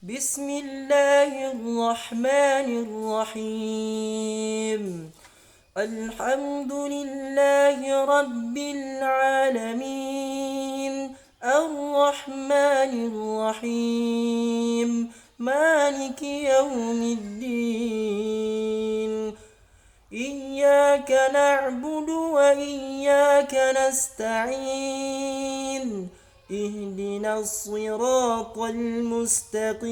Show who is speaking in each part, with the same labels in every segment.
Speaker 1: بسم الله الرحمن الرحيم. الحمد لله رب العالمين، الرحمن الرحيم، مالك يوم الدين. إياك نعبد وإياك نستعين. اهدنا الصراط المستقيم،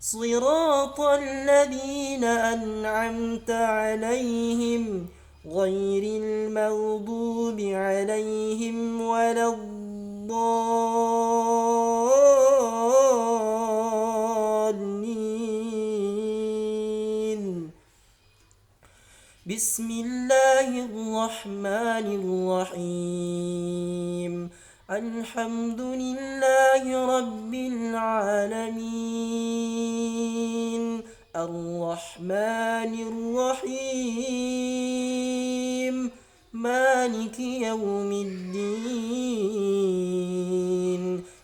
Speaker 1: صراط الذين أنعمت عليهم غير المغضوب عليهم ولا الضالين. بسم الله الرحمن الرحيم. الحمد لله رب العالمين، الرحمن الرحيم، مالك يوم الدين.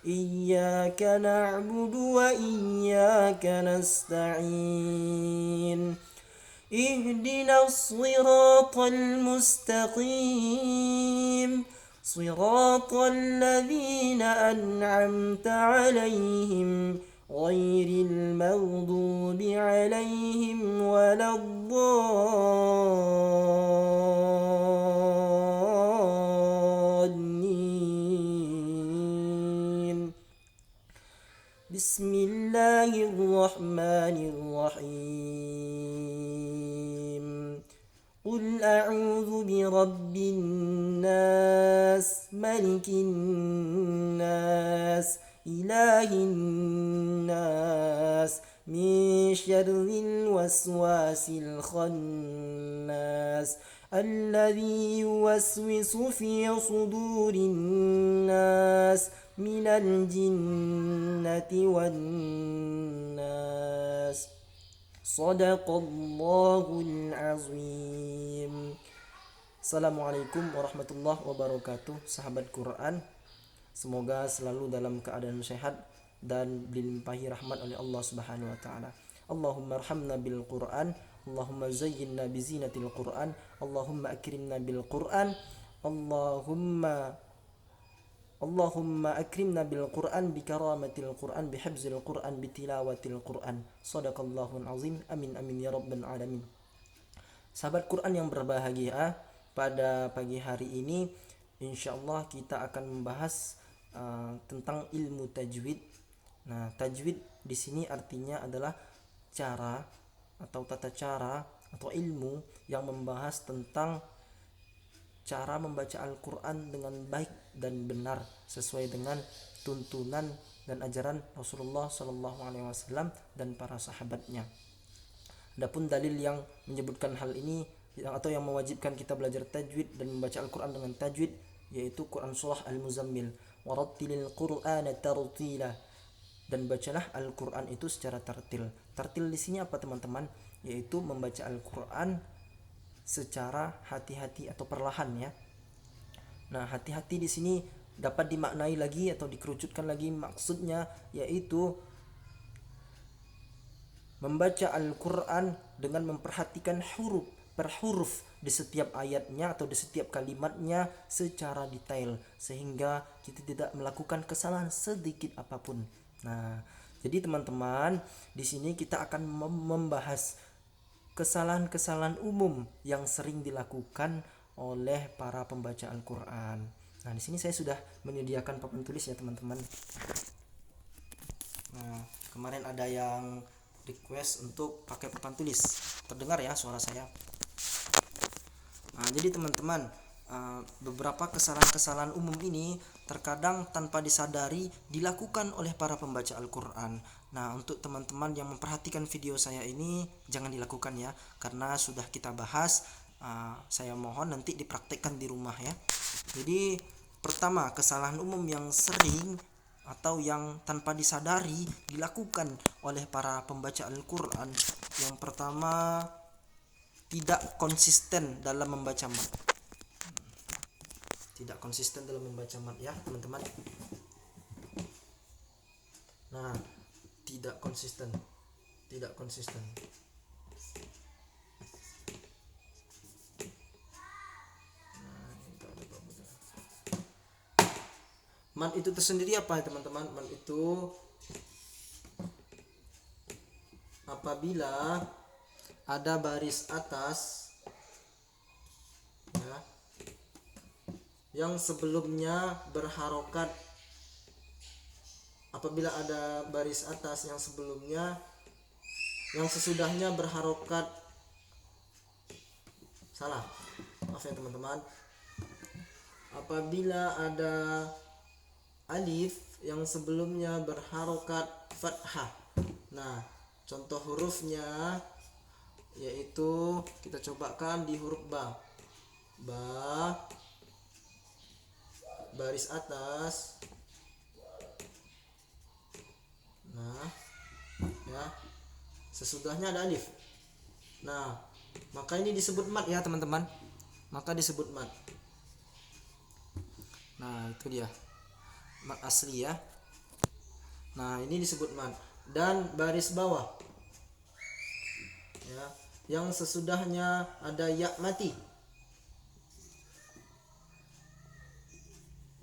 Speaker 1: إياك نعبد وإياك نستعين. اهدنا الصراط المستقيم، صراط الذين أنعمت عليهم غير المغضوب عليهم ولا الضالين. بسم الله الرحمن الرحيم. قل أعوذ برب الناس، ملك الناس، إله الناس، من شر الوسواس الخناس، الذي يوسوس في صدور الناس من الجنة والناس. صدق الله العظيم. Assalamualaikum warahmatullahi wabarakatuh. Sahabat Quran, semoga selalu dalam keadaan sehat dan dilimpahi rahmat oleh Allah Subhanahu wa taala. Allahumma arhamna bil Quran, Allahumma zayyinna bi zinatil Quran, Allahumma akrimna bil Quran, Allahumma akrimna bil Quran bi karamatil Quran bi hifzil Quran bi tilawatil Quran. Shadaqallahul azim. Amin amin ya rabbal alamin. Sahabat Quran yang berbahagia, pada pagi hari ini insyaallah kita akan membahas tentang ilmu tajwid. Nah, tajwid di sini artinya adalah cara atau tata cara atau ilmu yang membahas tentang cara membaca Al-Quran dengan baik dan benar sesuai dengan tuntunan dan ajaran Rasulullah Shallallahu Alaihi Wasallam dan para sahabatnya. Adapun dalil yang menyebutkan hal ini atau yang mewajibkan kita belajar tajwid dan membaca Al-Quran dengan tajwid, yaitu Quran surah Al-Muzammil, warattilil Qur'ana tartila, dan bacalah Al-Quran itu secara tartil. Tartil di sini apa teman-teman? Yaitu membaca Al-Quran secara hati-hati atau perlahan ya. Nah, hati-hati di sini dapat dimaknai lagi atau dikerucutkan lagi maksudnya, yaitu membaca Al-Quran dengan memperhatikan huruf per huruf di setiap ayatnya atau di setiap kalimatnya secara detail sehingga kita tidak melakukan kesalahan sedikit apapun. Nah, jadi teman-teman, di sini kita akan membahas kesalahan-kesalahan umum yang sering dilakukan oleh para pembaca Al-Quran. Nah, di sini saya sudah menyediakan papan tulis ya teman-teman. Nah, kemarin ada yang request untuk pakai papan tulis. Terdengar ya suara saya? Nah, jadi teman-teman, beberapa kesalahan-kesalahan umum ini terkadang tanpa disadari dilakukan oleh para pembaca Al-Quran. Nah, untuk teman-teman yang memperhatikan video saya ini, jangan dilakukan ya, karena sudah kita bahas. Saya mohon nanti dipraktekkan di rumah ya. Jadi pertama, kesalahan umum yang sering atau yang tanpa disadari dilakukan oleh para pembaca Al-Quran. Yang pertama, tidak konsisten dalam membaca mat. Tidak konsisten dalam membaca mat ya teman-teman. Nah, tidak konsisten. Mad itu tersendiri apa ya teman-teman? Mad itu apabila ada baris atas ya, yang sebelumnya berharokat, apabila ada baris atas yang sebelumnya yang sesudahnya berharokat, salah, maaf ya teman-teman, apabila ada alif yang sebelumnya berharokat fathah. Nah, contoh hurufnya yaitu kita cobakan di huruf ba. Ba baris atas. Nah, ya. Sesudahnya ada alif. Nah, maka ini disebut mad ya, teman-teman. Maka disebut mad. Nah, itu dia. Mad asli ya. Nah, ini disebut mad. Dan baris bawah. Ya, yang sesudahnya ada ya mati.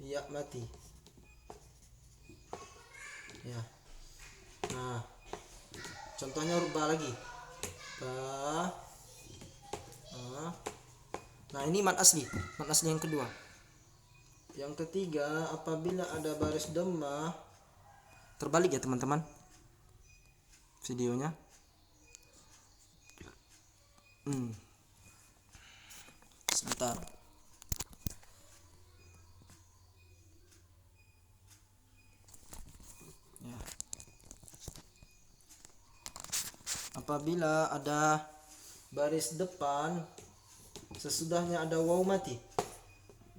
Speaker 1: Ya mati. Ya. Nah, contohnya huruf ba lagi. Ba. Nah, ini mad asli yang kedua. Yang ketiga, apabila ada baris dhammah, terbalik ya teman-teman videonya. Sebentar. Ya. Apabila ada baris depan sesudahnya ada waw mati,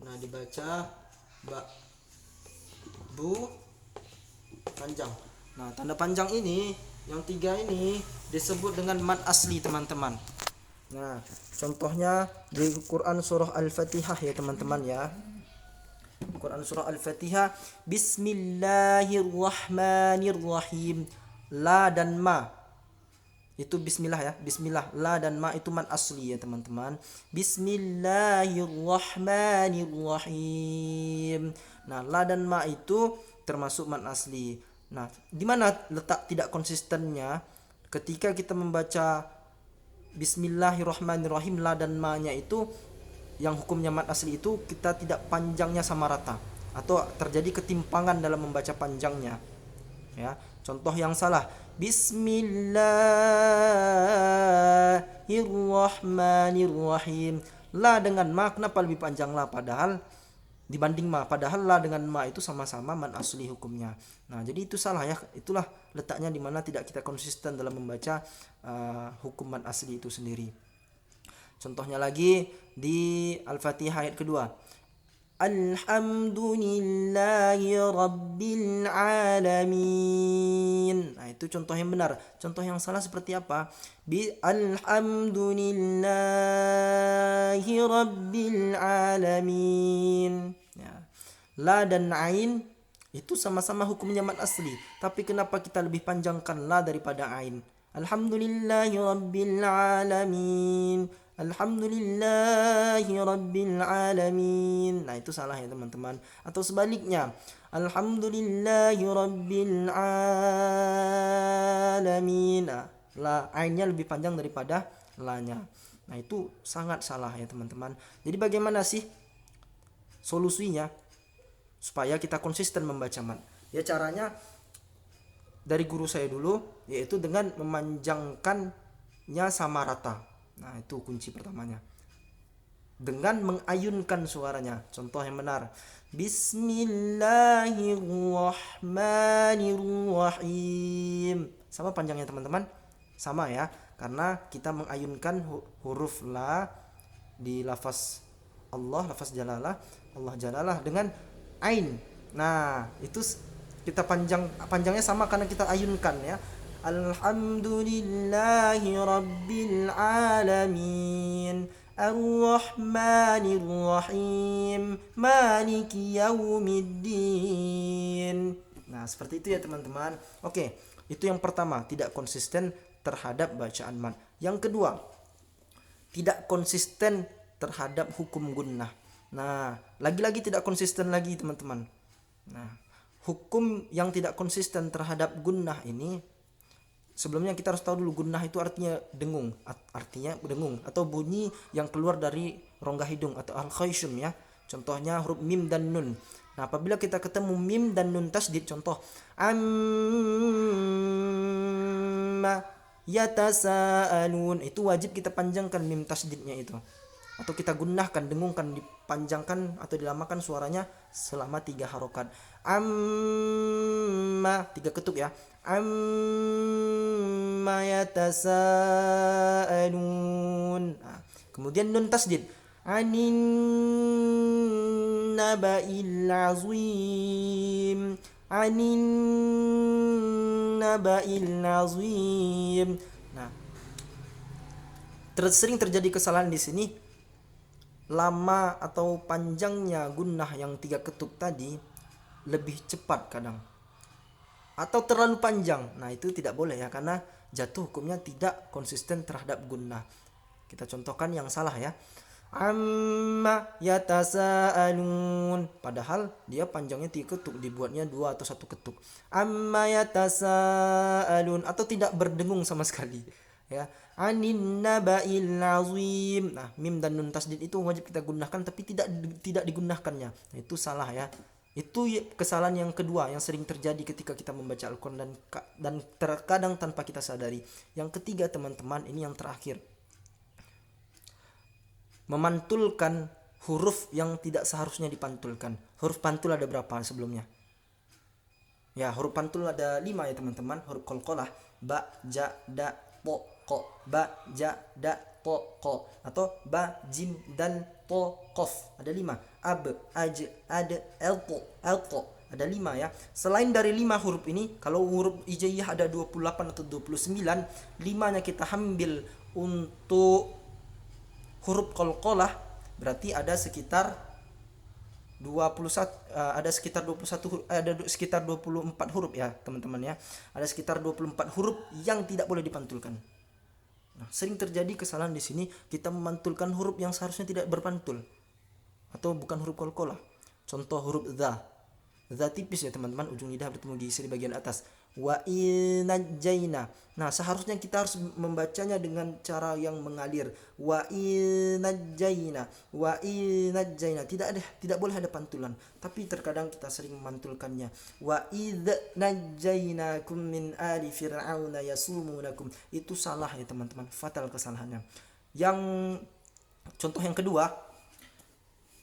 Speaker 1: nah dibaca ba, bu, panjang. Nah, tanda panjang ini yang tiga ini disebut dengan mad asli teman-teman. Nah, contohnya di Quran surah Al-Fatihah ya teman-teman ya. Quran surah Al-Fatihah, Bismillahirrahmanirrahim. La dan ma itu bismillah ya, bismillah. La dan ma itu mad asli ya teman-teman. Bismillahirrahmanirrahim. Nah, la dan ma itu termasuk mad asli. Nah, di mana letak tidak konsistennya? Ketika kita membaca Bismillahirrahmanirrahim, la dan ma-nya itu yang hukumnya mad asli itu kita tidak panjangnya sama rata, atau terjadi ketimpangan dalam membaca panjangnya. Ya, contoh yang salah, Bismillahirrahmanirrahim. La dengan ma kenapa lebih panjang la padahal dibanding ma, padahal la dengan ma itu sama-sama mad asli hukumnya. Nah, jadi itu salah ya. Itulah letaknya di mana tidak kita konsisten dalam membaca hukum mad asli itu sendiri. Contohnya lagi di Al-Fatihah ayat kedua. Alhamdulillahi Rabbil Alamin. Nah, itu contoh yang benar. Contoh yang salah seperti apa? Alhamdulillahi Rabbil Alamin. Ya. La dan ain itu sama-sama hukumnya mad asli. Tapi kenapa kita lebih panjangkan la daripada ain? Alhamdulillahi Rabbil Alamin. Alhamdulillahi Rabbil Alamin. Nah, itu salah ya teman-teman. Atau sebaliknya, Alhamdulillahi Rabbil Alamin. Nah, la ainnya lebih panjang daripada la-nya. Nah, itu sangat salah ya teman-teman. Jadi bagaimana sih solusinya supaya kita konsisten membaca mad? Ya, caranya dari guru saya dulu, yaitu dengan memanjangkannya sama rata. Nah, itu kunci pertamanya. Dengan mengayunkan suaranya. Contoh yang benar. Bismillahirrahmanirrahim. Sama panjangnya teman-teman? Sama ya. Karena kita mengayunkan huruf la di lafaz Allah, lafaz jalalah, Allah jalalah dengan ain. Nah, itu kita panjangnya sama karena kita ayunkan ya. Alhamdulillahi Rabbil Alamin. Ar-Rahmanir Rahim. Maliki Yaumiddin. Nah, seperti itu ya teman-teman. Oke, itu yang pertama, tidak konsisten terhadad bacaan mad. Yang kedua, tidak konsisten terhadap hukum gunnah. Nah, lagi-lagi tidak konsisten lagi teman-teman. Nah, hukum yang tidak konsisten terhadap gunnah ini, sebelumnya kita harus tahu dulu gunnah itu artinya dengung, artinya dengung atau bunyi yang keluar dari rongga hidung atau al-khayshum ya. Contohnya huruf mim dan nun. Nah, apabila kita ketemu mim dan nun tasdid, contoh amma yatasaalun, itu wajib kita panjangkan mim tasdidnya itu, atau kita gunnahkan, dengungkan, dipanjangkan atau dilamakan suaranya selama 3 harokat. Amma 3 ketuk ya. Amma yatasaalun. Nah, kemudian nun tasdid, anin naba'il azim, anin naba'il azim. Nah, sering terjadi kesalahan di sini, lama atau panjangnya gunnah yang 3 ketuk tadi lebih cepat kadang, atau terlalu panjang. Nah, itu tidak boleh ya, karena jatuh hukumnya tidak konsisten terhadap gunnah. Kita contohkan yang salah ya. Amma yatasaalun, padahal dia panjangnya 3 ketuk, dibuatnya 2 atau 1 ketuk. Amma yatasaalun, atau tidak berdengung sama sekali ya. Anin naba'il azim. Nah, mim dan nun tasdid itu wajib kita gunakan, tapi tidak digunakannya. Nah, itu salah ya. Itu kesalahan yang kedua yang sering terjadi ketika kita membaca Al-Quran dan terkadang tanpa kita sadari. Yang ketiga teman-teman, ini yang terakhir, memantulkan huruf yang tidak seharusnya dipantulkan. Huruf pantul ada berapa sebelumnya? Ya, huruf pantul ada 5 ya teman-teman. Huruf qalqalah, ba, ja, da, po, ko. Ba, ja, da, po, ko. Atau ba, jim, dal, po, kof. Ada 5. Ab, aj, ad, elko, elko. Ada 5 ya. Selain dari 5 huruf ini, kalau huruf hijaiyah ada 28 atau 29, 5-nya kita ambil untuk huruf qalqalah, berarti ada sekitar 21, ada sekitar 21 ada sekitar 24 huruf ya teman-teman ya. Ada sekitar 24 huruf yang tidak boleh dipantulkan. Nah, sering terjadi kesalahan di sini, kita memantulkan huruf yang seharusnya tidak berpantul atau bukan huruf qalqalah. Contoh huruf dha. Dha tipis ya teman-teman, ujung lidah bertemu gigi di bagian atas. Wa inajjaina. Nah, seharusnya kita harus membacanya dengan cara yang mengalir. Wa inajjaina, wa inajjaina. Tidak boleh ada pantulan. Tapi terkadang kita sering memantulkannya. Wa idz najjainakum min ali fir'auna yasumunakum. Itu salah ya teman-teman, fatal kesalahannya. Yang contoh yang kedua,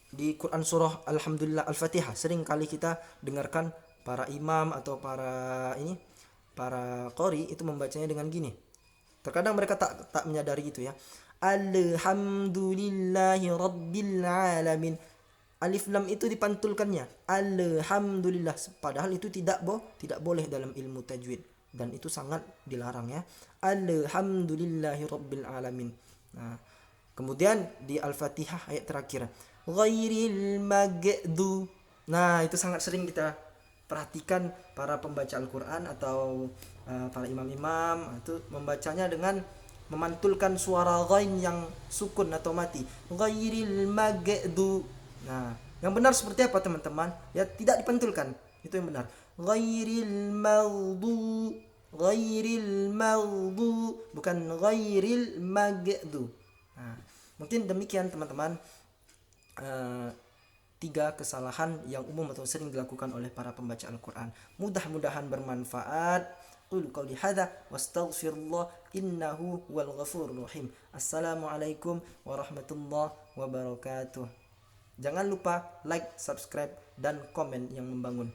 Speaker 1: di Quran surah Alhamdulillah Al-Fatihah, sering kali kita dengarkan para imam atau para qori itu membacanya dengan gini. Terkadang mereka tak menyadari itu ya. Alhamdulillahi rabbil alamin. Alif lam itu dipantulkannya. Alhamdulillah, padahal itu tidak boleh dalam ilmu tajwid dan itu sangat dilarang ya. Alhamdulillahi rabbil alamin. Nah, kemudian di Al-Fatihah ayat terakhir, ghairil magdu. Nah, itu sangat sering kita perhatikan para pembaca Al-Quran atau para imam-imam itu membacanya dengan memantulkan suara ghain yang sukun atau mati. Ghairil magdu. Nah, yang benar seperti apa teman-teman? Ya, tidak dipantulkan. Itu yang benar. Ghairil magdu, bukan ghairil magdu. Nah, mungkin demikian teman-teman. 3 kesalahan yang umum atau sering dilakukan oleh para pembaca Al-Quran. Mudah-mudahan bermanfaat. Qul qouli hadza wastaghfirullah innahu wal ghafurur rahim. Assalamualaikum warahmatullahi wabarakatuh. Jangan lupa like, subscribe dan komen yang membangun.